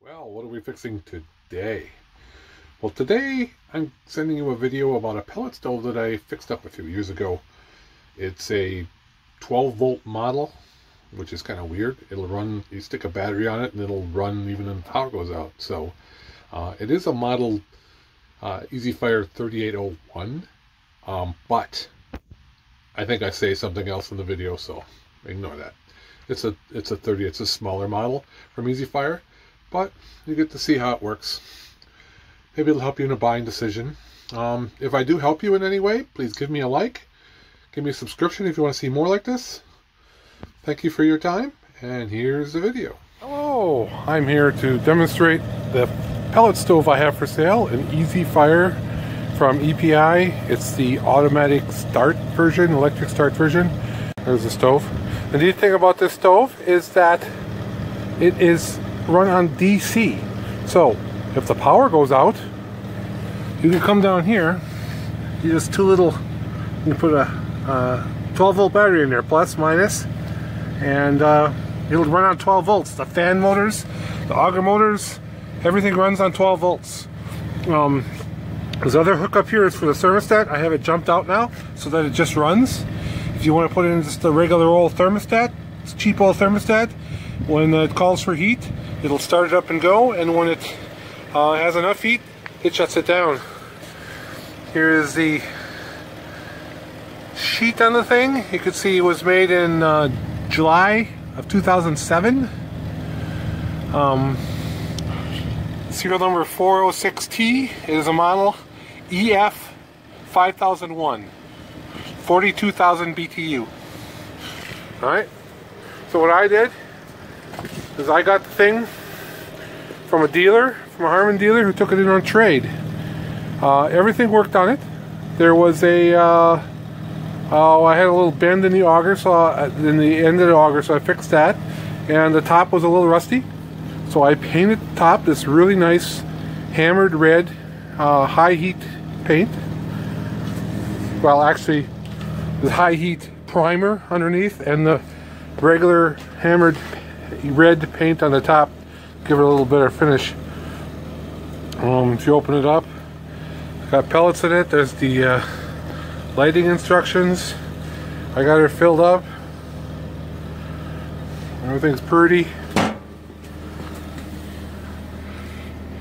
Well, what are we fixing today? Well, today I'm sending you a video about a pellet stove that I fixed up a few years ago. It's a 12-volt model, which is kind of weird. It'll run, you stick a battery on it and it'll run even when the power goes out. So it is a model EasyFire 3801, but I think I say something else in the video, so ignore that. It's a smaller model from EasyFire, but you get to see how it works. Maybe it'll help you in a buying decision. If I do help you in any way, please give me a like, give me a subscription if you want to see more like this. Thank you for your time, and here's the video. Hello, I'm here to demonstrate the pellet stove I have for sale, an EasyFire from EPI. It's the automatic start version, electric start version. There's the stove. The neat thing about this stove is that it is run on DC. So if the power goes out, you can come down here. You just you put a 12-volt battery in there, plus, minus, and it'll run on 12 volts. The fan motors, the auger motors, everything runs on 12 volts. This other hookup here is for the thermostat. I have it jumped out now so that it just runs. If you want to put it in just a regular old thermostat, it's a cheap old thermostat, when it calls for heat, it'll start it up and go, and when it has enough heat, it shuts it down. Here is the sheet on the thing. You can see it was made in July of 2007. Serial number 406T. It is a model EF3801. 42,000 BTU. Alright, so what I did is I got the thing from a dealer, from a Harman dealer who took it in on trade. Everything worked on it. There was I had a little bend in the auger, in the end of the auger, so I fixed that. And the top was a little rusty, so I painted the top this really nice hammered red high heat paint. Well, actually, the high heat primer underneath and the regular hammered red paint on the top, give it a little better finish. If you open it up, it's got pellets in it. There's the lighting instructions. I got her filled up. Everything's pretty.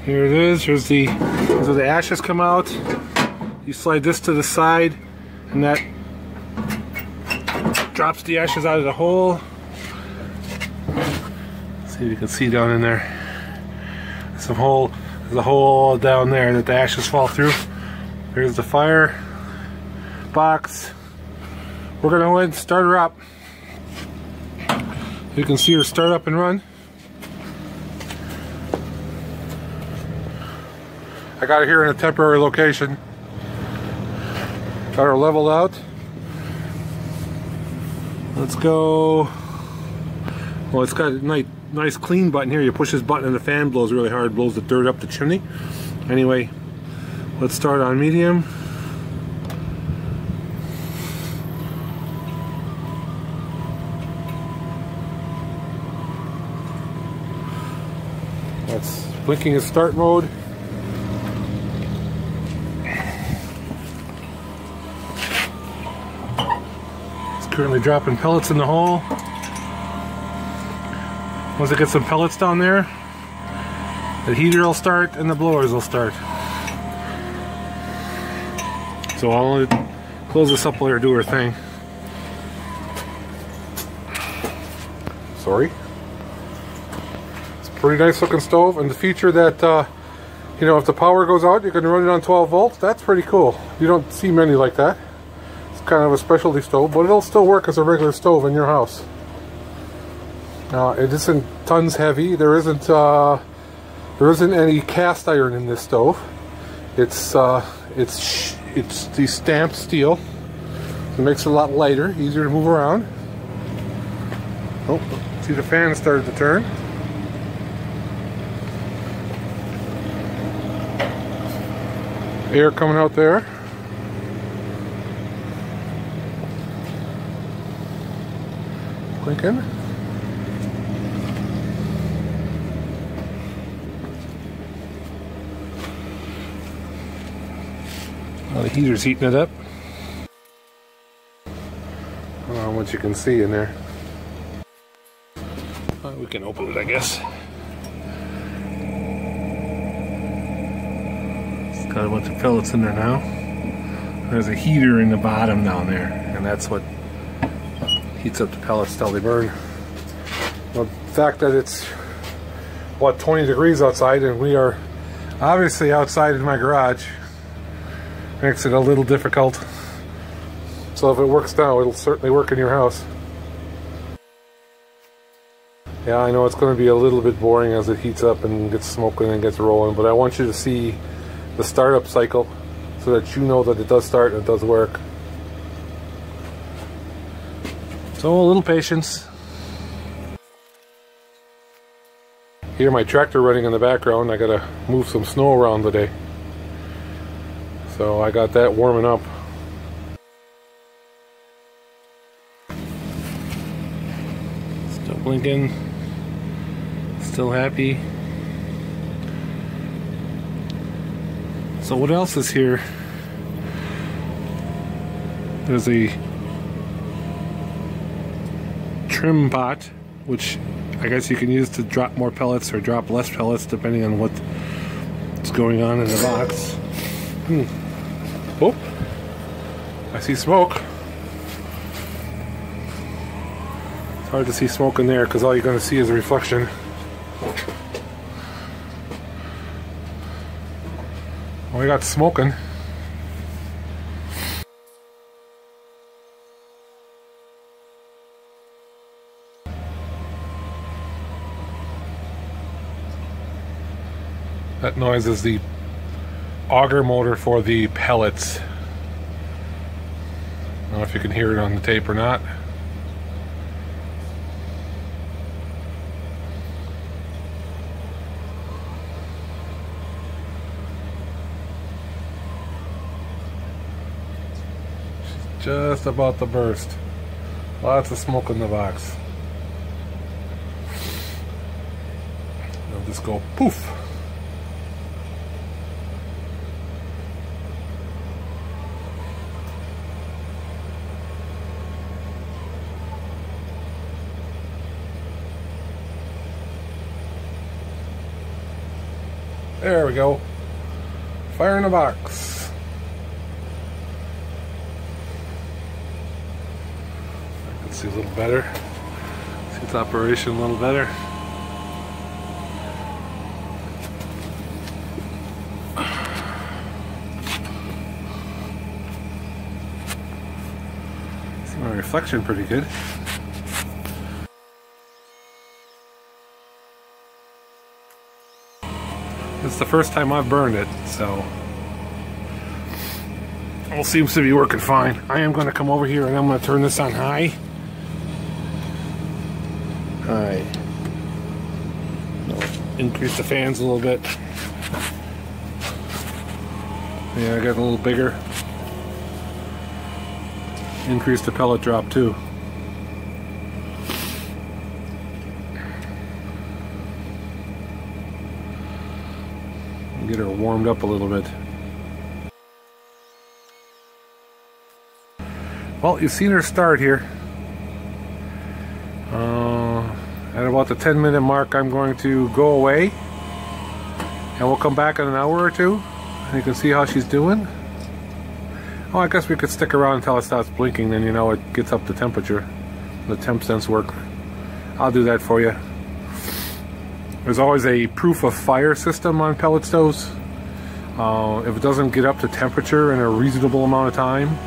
Here it is. Here's these are the ashes come out. You slide this to the side, and that drops the ashes out of the hole. See if you can see down in there. There's a hole down there that the ashes fall through. There's the fire box. We're gonna go ahead and start her up. You can see her start up and run. I got her here in a temporary location. Got her leveled out. Let's go. Well, it's got a nice clean button here. You push this button and the fan blows really hard, blows the dirt up the chimney. Anyway, let's start on medium. That's blinking is start mode. Currently dropping pellets in the hole. Once it gets some pellets down there, the heater will start and the blowers will start. So I'll close this up, let her do her thing. Sorry. It's a pretty nice looking stove, and the feature that you know, if the power goes out, you can run it on 12 volts. That's pretty cool. You don't see many like that. Kind of a specialty stove, but it'll still work as a regular stove in your house. It isn't tons heavy. There isn't any cast iron in this stove. It's the stamped steel. It makes it a lot lighter, easier to move around. Oh, see the fan started to turn. Air coming out there. Blinking. The heater's heating it up. I don't know how much you can see in there. We can open it, I guess. It's got a bunch of pellets in there now. There's a heater in the bottom down there, and that's what heats up the pellets till they burn. Well, the fact that it's what, 20 degrees outside, and we are obviously outside in my garage, makes it a little difficult. So if it works now, it'll certainly work in your house. Yeah, I know it's going to be a little bit boring as it heats up and gets smoking and gets rolling, but I want you to see the startup cycle so that you know that it does start and it does work. So a little patience. Hear my tractor running in the background. I gotta move some snow around today, so I got that warming up. Still blinking, still happy. So what else is here? There's a trim pot, which I guess you can use to drop more pellets or drop less pellets depending on what's going on in the box. Oh, I see smoke. It's hard to see smoke in there because all you're going to see is a reflection. We got smoking. That noise is the auger motor for the pellets. I don't know if you can hear it on the tape or not. She's just about to burst. Lots of smoke in the box. It'll just go poof. There we go. Fire in a box. I can see a little better. See its operation a little better. See my reflection pretty good. It's the first time I've burned it, so all seems to be working fine. I am going to come over here and I'm going to turn this on high. Alright. Increase the fans a little bit. Yeah, I got a little bigger. Increase the pellet drop too. Get her warmed up a little bit. Well, you've seen her start here. At about the 10-minute mark, I'm going to go away, and we'll come back in an hour or two, and you can see how she's doing. Oh, I guess we could stick around until it starts blinking, then you know it gets up to temperature. The temp sense work. I'll do that for you. There's always a proof of fire system on pellet stoves. If it doesn't get up to temperature in a reasonable amount of time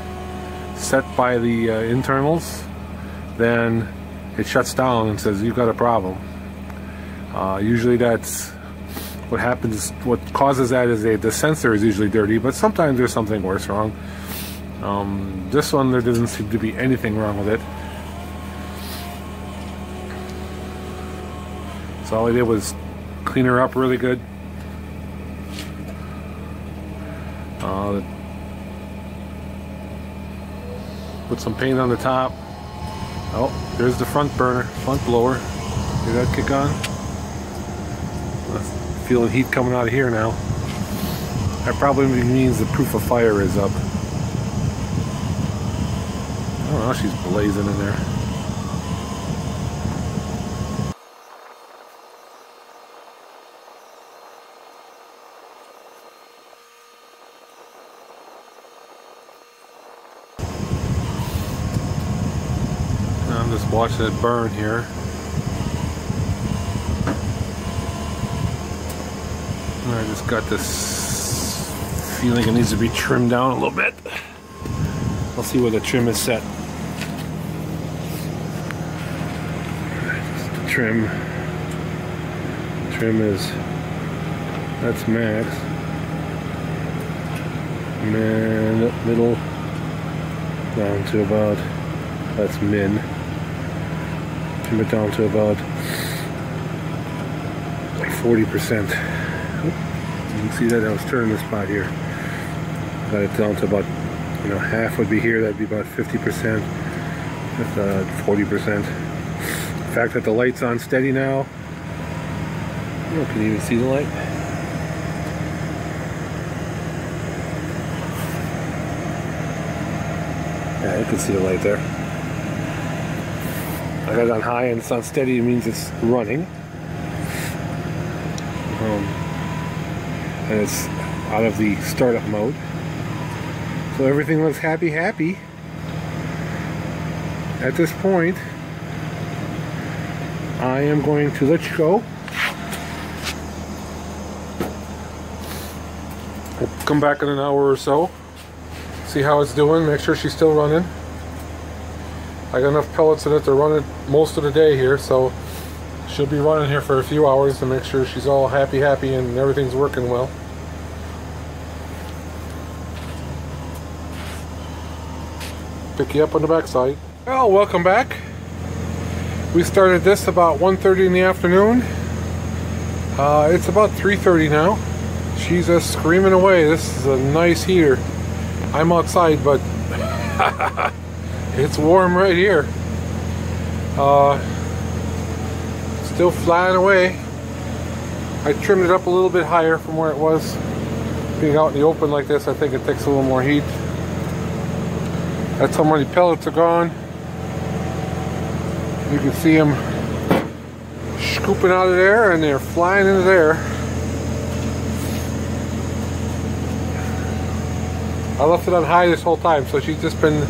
set by the internals, then it shuts down and says you've got a problem. Usually that's what happens. What causes that is the sensor is usually dirty, but sometimes there's something worse wrong. This one, there doesn't seem to be anything wrong with it. So all I did was clean her up really good. Put some paint on the top. Oh, there's the front burner, front blower. Hear that kick on? Feeling heat coming out of here now. That probably means the proof of fire is up. Oh, now she's blazing in there. I'm just watching it burn here. I just got this feeling it needs to be trimmed down a little bit. I'll see where the trim is set. Just the trim is, that's max. And then middle down to about, that's min. Trim it down to about like 40%. You can see that I was turning this spot here. Got it down to about, you know, half would be here. That'd be about 50%. That's 40%. The fact that the light's on steady now. You can even see the light. Yeah, you can see the light there. I got it on high and it's on steady. It means it's running. And it's out of the startup mode. So everything looks happy. At this point, I am going to let you go. We'll come back in an hour or so, see how it's doing, make sure she's still running. I got enough pellets in it to run it most of the day here, so she'll be running here for a few hours to make sure she's all happy and everything's working well. Pick you up on the backside. Well, welcome back. We started this about 1:30 in the afternoon. It's about 3:30 now. She's just screaming away. This is a nice heater. I'm outside, but it's warm right here. Still flying away. I trimmed it up a little bit higher from where it was. Being out in the open like this, I think it takes a little more heat. That's how many pellets are gone. You can see them scooping out of there and they're flying into there. I left it on high this whole time, so she's just been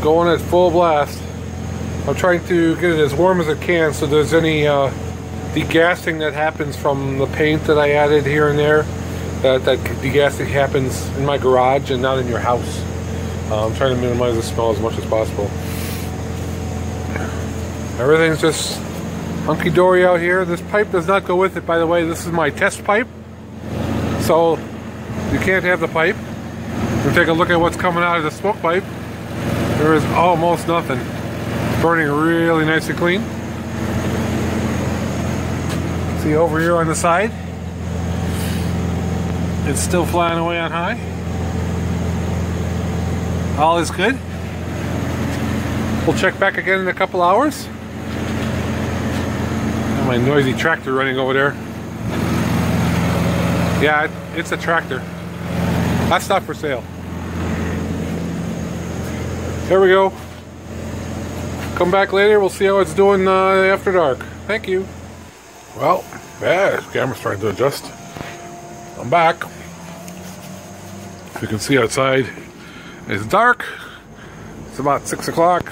going at full blast. I'm trying to get it as warm as it can, so there's any degassing that happens from the paint that I added here and there, that degassing happens in my garage and not in your house. I'm trying to minimize the smell as much as possible. Everything's just hunky-dory out here. This pipe does not go with it, by the way. This is my test pipe, so you can't have the pipe. We'll take a look at what's coming out of the smoke pipe. There is almost nothing. Burning really nice and clean. See over here on the side, it's still flying away on high. All is good. We'll check back again in a couple hours. Got my noisy tractor running over there. Yeah, it's a tractor. That's not for sale. There we go. Come back later. We'll see how it's doing after dark. Thank you. Well, yeah, the camera's trying to adjust. I'm back. If you can see outside, it's dark. It's about 6 o'clock.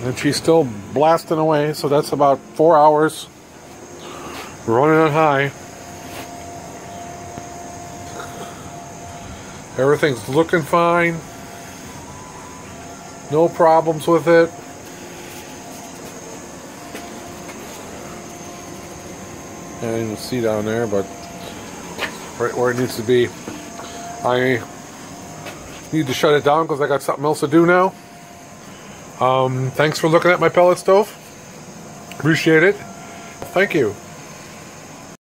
And she's still blasting away, so that's about 4 hours running on high. Everything's looking fine. No problems with it. And you can see down there, but right where it needs to be. I need to shut it down because I got something else to do now. Thanks for looking at my pellet stove. Appreciate it. Thank you.